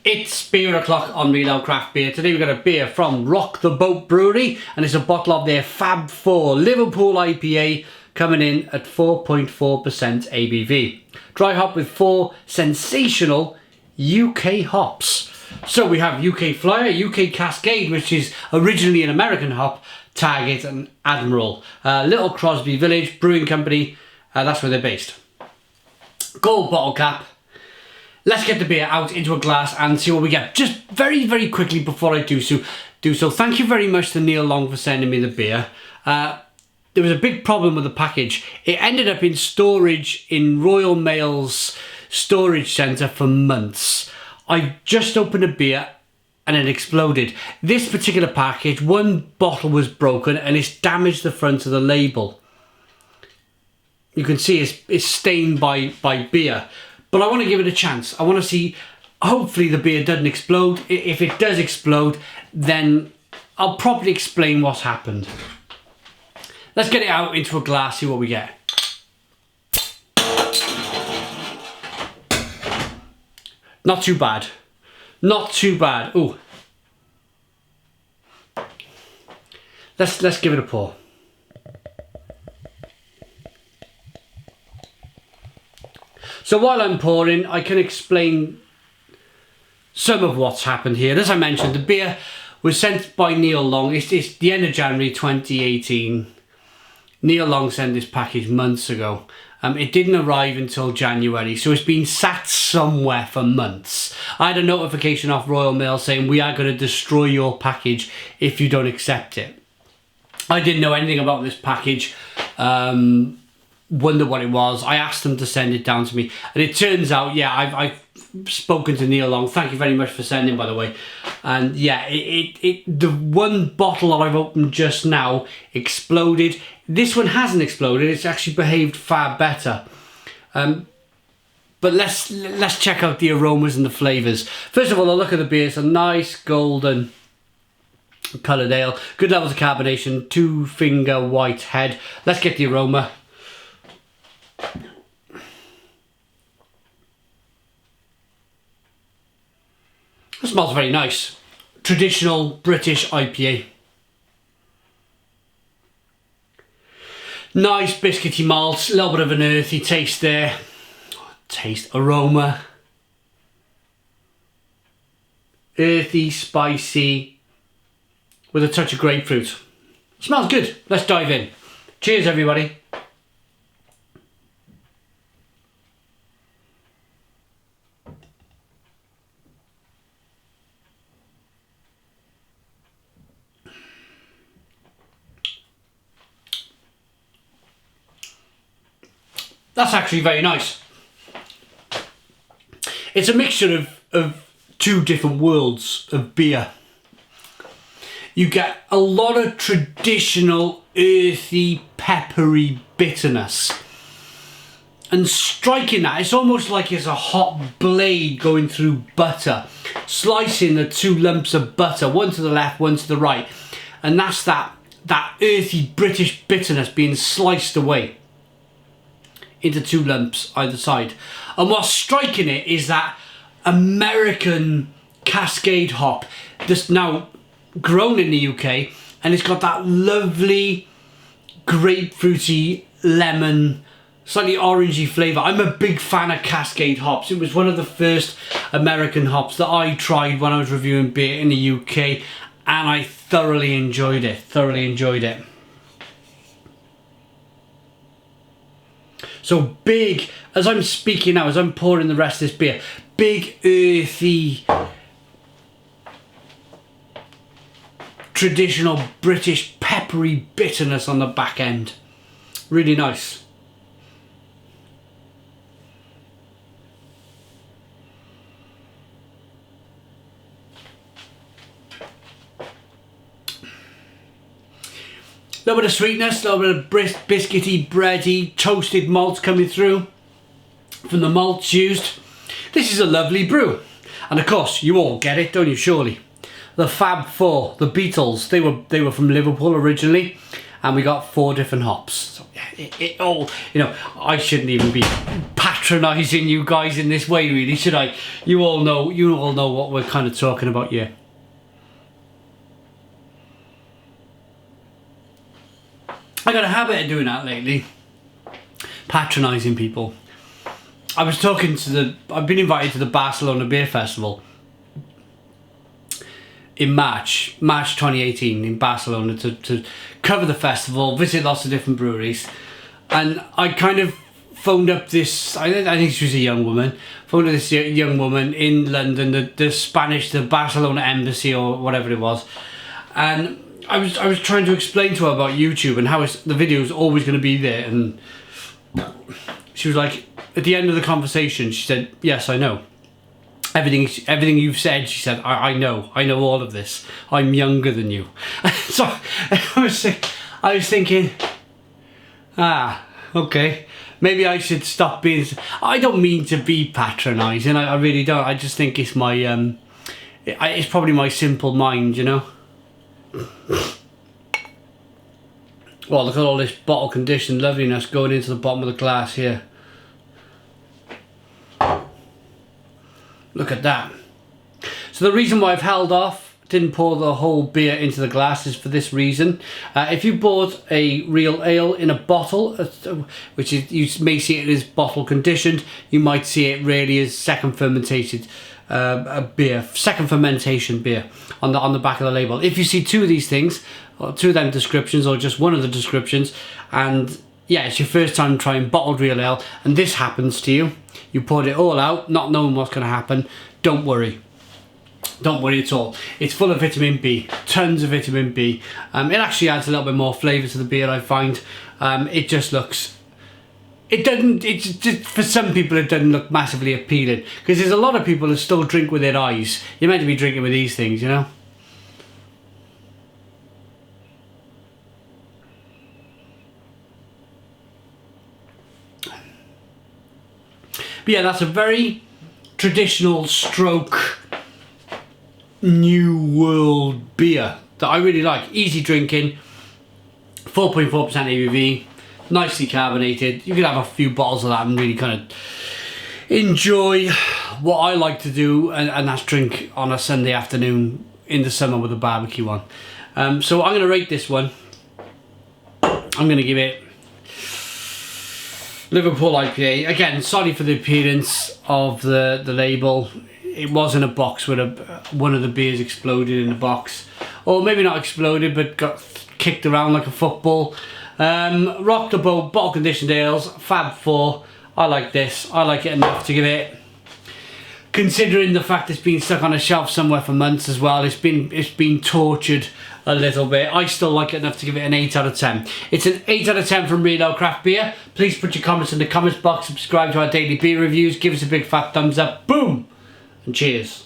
It's beer o'clock on Real Craft Beer. Today we've got a beer from Rock the Boat Brewery, and it's a bottle of their Fab 4 Liverpool IPA coming in at 4.4% ABV. Dry hop with 4 sensational UK hops. So we have UK Flyer, UK Cascade, which is originally an American hop, Target and Admiral. Little Crosby Village Brewing Company, that's where they're based. Gold bottle cap. Let's get the beer out into a glass and see what we get. Just very, very quickly before I do so, thank you very much to Neil Long for sending me the beer. There was a big problem with the package. It ended up in storage in Royal Mail's storage centre for months. I just opened a beer and it exploded. This particular package, one bottle was broken and it's damaged the front of the label. You can see it's stained by beer. But I want to give it a chance. I want to see, hopefully the beer doesn't explode. If it does explode, then I'll properly explain what's happened. Let's get it out into a glass, see what we get. Not too bad. Not too bad. Ooh. Let's give it a pour. So while I'm pouring, I can explain some of what's happened here. As I mentioned, the beer was sent by Neil Long. It's the end of January 2018. Neil Long sent this package months ago. It didn't arrive until January, so it's been sat somewhere for months. I had a notification off Royal Mail saying we are going to destroy your package if you don't accept it. I didn't know anything about this package. Wonder what it was. I asked them to send it down to me, and it turns out, yeah, I've spoken to Neil Long. Thank you very much for sending, by the way. And yeah, the one bottle that I've opened just now exploded. This one hasn't exploded. It's actually behaved far better. But let's check out the aromas and the flavours. First of all, the look of the beer. It's a nice golden coloured ale. Good levels of carbonation. 2-finger white head. Let's get the aroma. It smells very nice. Traditional British IPA. Nice biscuity malts, a little bit of an earthy taste there. Aroma. Earthy, spicy, with a touch of grapefruit. Smells good. Let's dive in. Cheers, everybody. That's actually very nice. It's a mixture of two different worlds of beer. You get a lot of traditional earthy, peppery bitterness. And striking that, it's almost like it's a hot blade going through butter, slicing the 2 lumps of butter, one to the left, one to the right. And that's that earthy British bitterness being sliced away into 2 lumps either side. And what's striking it is that American Cascade hop that's now grown in the UK, and it's got that lovely grapefruity, lemon, slightly orangey flavour. I'm a big fan of Cascade hops. It was one of the first American hops that I tried when I was reviewing beer in the UK, and I thoroughly enjoyed it. So big, as I'm speaking now, as I'm pouring the rest of this beer, big earthy, traditional British peppery bitterness on the back end. Really nice. A little bit of sweetness, a little bit of biscuity, bready, toasted malts coming through from the malts used. This is a lovely brew. And of course, you all get it, don't you, surely? The Fab 4, the Beatles, they were from Liverpool originally. and we got 4 different hops. So it all, you know, I shouldn't even be patronising you guys in this way, really, should I? You all know what we're kind of talking about here. I got a habit of doing that lately, patronising people. I was talking to I've been invited to the Barcelona Beer Festival in March 2018 in Barcelona to cover the festival, visit lots of different breweries, and I kind of phoned up this, I think she was a young woman, phoned up this young woman in London, the Barcelona embassy or whatever it was, and I was trying to explain to her about YouTube and how the video is always going to be there, and she was like, at the end of the conversation, she said, "Yes, I know. Everything you've said," she said, I know all of this. I'm younger than you." So I was thinking, okay, maybe I should stop being. I don't mean to be patronising. I really don't. I just think it's my it's probably my simple mind, you know. Well, look at all this bottle conditioned loveliness going into the bottom of the glass here. Look at that. So the reason why I've held off, didn't pour the whole beer into the glass, is for this reason. If you bought a real ale in a bottle, which is, you may see it as bottle conditioned, you might see it really as second fermentation beer on the back of the label. If you see 2 of these things, or 2 of them descriptions, or just one of the descriptions, and yeah, it's your first time trying bottled real ale, and this happens to you, you poured it all out, not knowing what's going to happen, don't worry. Don't worry at all. It's full of vitamin B, tons of vitamin B. It actually adds a little bit more flavour to the beer, I find. It just looks... it's just, for some people it doesn't look massively appealing, because there's a lot of people who still drink with their eyes. You're meant to be drinking with these things, you know. But yeah, that's a very traditional stroke new world beer that I really like. Easy drinking, 4.4% ABV, nicely carbonated. You can have a few bottles of that and really kind of enjoy what I like to do, and that's drink on a Sunday afternoon in the summer with a barbecue on. So I'm going to rate this one. I'm going to give it Liverpool IPA. Again, sorry for the appearance of the label. It was in a box with one of the beers exploded in the box, or maybe not exploded, but got kicked around like a football. Rock the Boat bottle conditioned ales, Fab 4. I like this. I like it enough to give it, considering the fact it's been stuck on a shelf somewhere for months as well. It's been tortured a little bit. I still like it enough to give it an 8 out of 10. It's an 8 out of 10 from Real Ale Craft Beer. Please put your comments in the comments box, subscribe to our daily beer reviews, give us a big fat thumbs up, boom, and cheers.